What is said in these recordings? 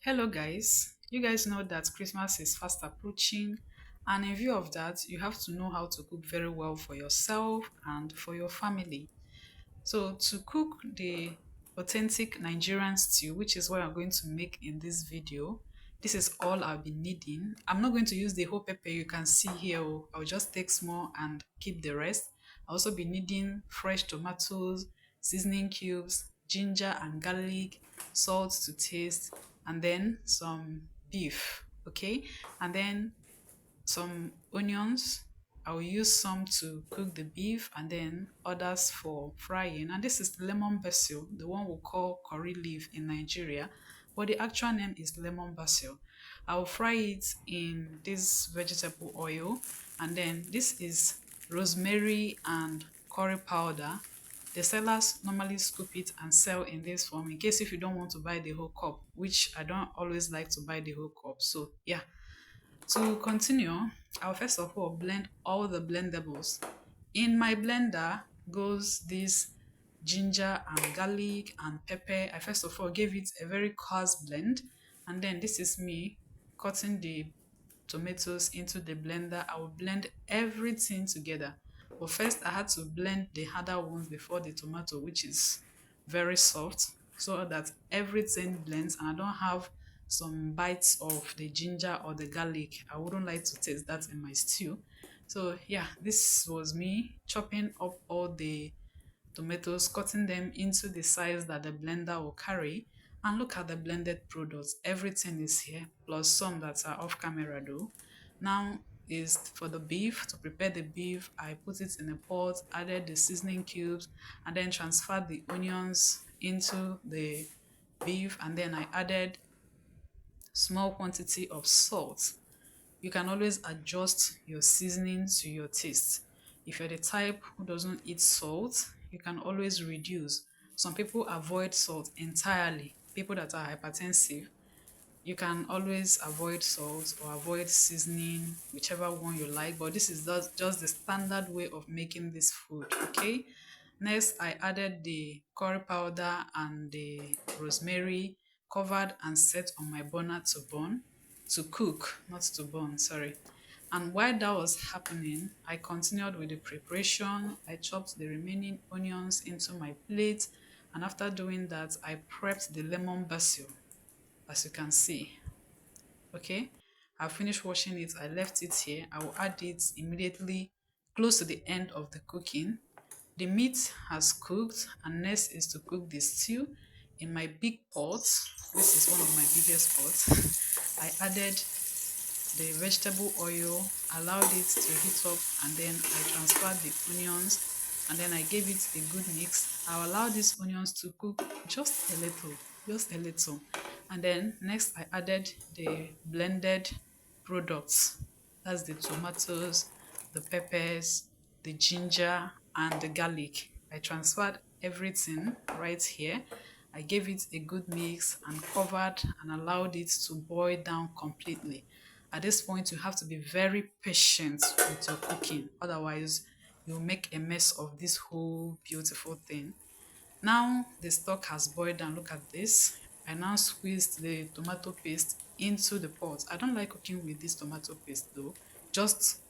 Hello, guys. You guys know that Christmas is fast approaching, and in view of that, you have to know how to cook very well for yourself and for your family. So, to cook the authentic Nigerian stew, which is what I'm going to make in this video, this is all I'll be needing. I'm not going to use the whole pepper you can see here. I'll just take small and keep the rest. I'll also be needing fresh tomatoes, seasoning cubes, ginger and garlic, salt to taste, and then some beef, okay? And then some onions. I'll use some to cook the beef and then others for frying. And this is lemon basil, the one we call curry leaf in Nigeria, but the actual name is lemon basil. I'll fry it in this vegetable oil, and then this is rosemary and curry powder. The sellers normally scoop it and sell in this form in case if you don't want to buy the whole cup, which I don't always like to buy the whole cup. So yeah, to continue, I'll first of all blend all the blendables. In my blender goes this ginger and garlic and pepper. I first of all gave it a very coarse blend, and then this is me cutting the tomatoes into the blender. I will blend everything together. But first I had to blend the harder ones before the tomato, which is very soft, so that everything blends and I don't have some bites of the ginger or the garlic. I wouldn't like to taste that in my stew. So yeah, this was me chopping up all the tomatoes, cutting them into the size that the blender will carry. And look at the blended products. Everything is here, plus some that are off camera though. Now is for the beef. To prepare the beef, I put it in a pot, added the seasoning cubes, and then transferred the onions into the beef, and then I added small quantity of salt. You can always adjust your seasoning to your taste. If you're the type who doesn't eat salt, you can always reduce. Some people avoid salt entirely. People that are hypertensive, you can always avoid salt or avoid seasoning, whichever one you like. But this is just the standard way of making this food, okay? Next, I added the curry powder and the rosemary, covered and set on my burner to burn, to cook, not to burn, sorry. And while that was happening, I continued with the preparation. I chopped the remaining onions into my plate, and after doing that, I prepped the lemon basil, as you can see. Okay, I finished washing it. I left it here. I will add it immediately close to the end of the cooking. The meat has cooked, and next is to cook the stew in my big pot. This is one of my biggest pots. I added the vegetable oil, allowed it to heat up, and then I transferred the onions, and then I gave it a good mix. I allowed these onions to cook just a little. And then next I added the blended products. That's the tomatoes, the peppers, the ginger, and the garlic. I transferred everything right here. I gave it a good mix and covered and allowed it to boil down completely. At this point, you have to be very patient with your cooking, otherwise, you'll make a mess of this whole beautiful thing. Now the stock has boiled down. Look at this. I now squeezed the tomato paste into the pot. I don't like cooking with this tomato paste though. Just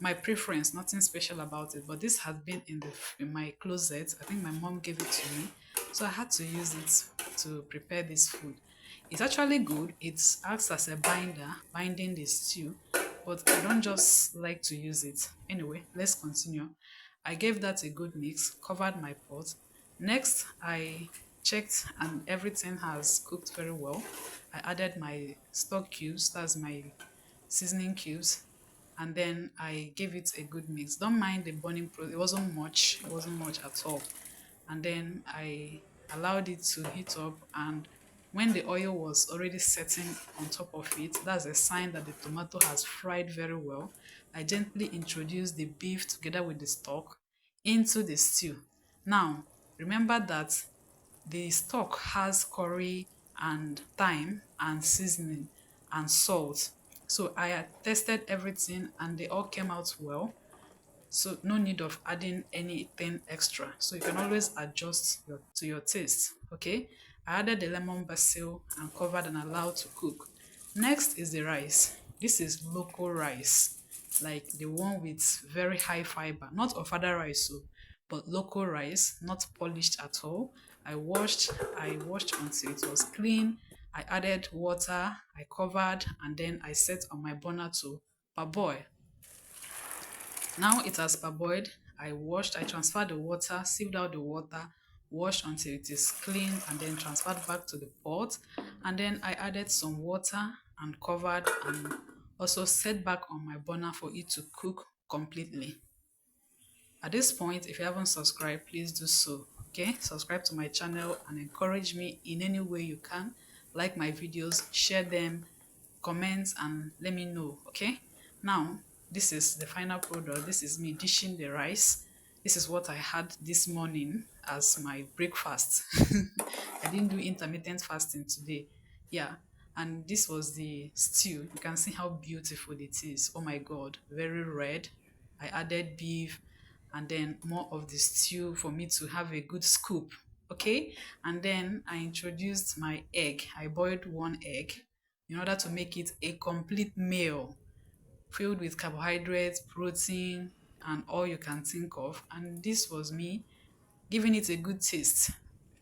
my preference, nothing special about it. But this has been in my closet. I think my mom gave it to me, so I had to use it to prepare this food. It's actually good. It acts as a binder, binding the stew, but I don't just like to use it. Anyway, let's continue. I gave that a good mix, covered my pot. Next, I checked and everything has cooked very well. I added my stock cubes, that's my seasoning cubes, and then I gave it a good mix. Don't mind the burning process, it wasn't much at all. And then I allowed it to heat up, and when the oil was already setting on top of it, that's a sign that the tomato has fried very well. I gently introduced the beef together with the stock into the stew. Now, remember that the stock has curry and thyme and seasoning and salt. So I had tested everything and they all came out well. So no need of adding anything extra. So you can always adjust to your taste. Okay. I added the lemon basil and covered and allowed to cook. Next is the rice. This is local rice, like the one with very high fiber, not ofada rice, so, but local rice, not polished at all. I washed until it was clean. I added water, I covered, and then I set on my burner to parboil. Now it has parboiled. I transferred the water, sieved out the water, washed until it is clean, and then transferred back to the pot. And then I added some water and covered and also set back on my burner for it to cook completely. At this point, if you haven't subscribed, please do so. Okay, subscribe to my channel and encourage me in any way you can. Like my videos, share them, comment, and let me know. Okay, now this is the final product. This is me dishing the rice. This is what I had this morning as my breakfast. I didn't do intermittent fasting today. Yeah, and this was the stew. You can see how beautiful it is. Oh my god, very red. I added beef and then more of the stew for me to have a good scoop. Okay, and then I introduced my egg. I boiled one egg in order to make it a complete meal filled with carbohydrates, protein, and all you can think of. And this was me giving it a good taste,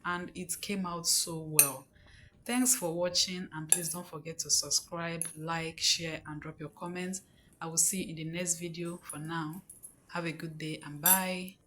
and it came out so well. Thanks for watching, and please don't forget to subscribe, like, share, and drop your comments. I will see you in the next video. For now, have a good day and bye.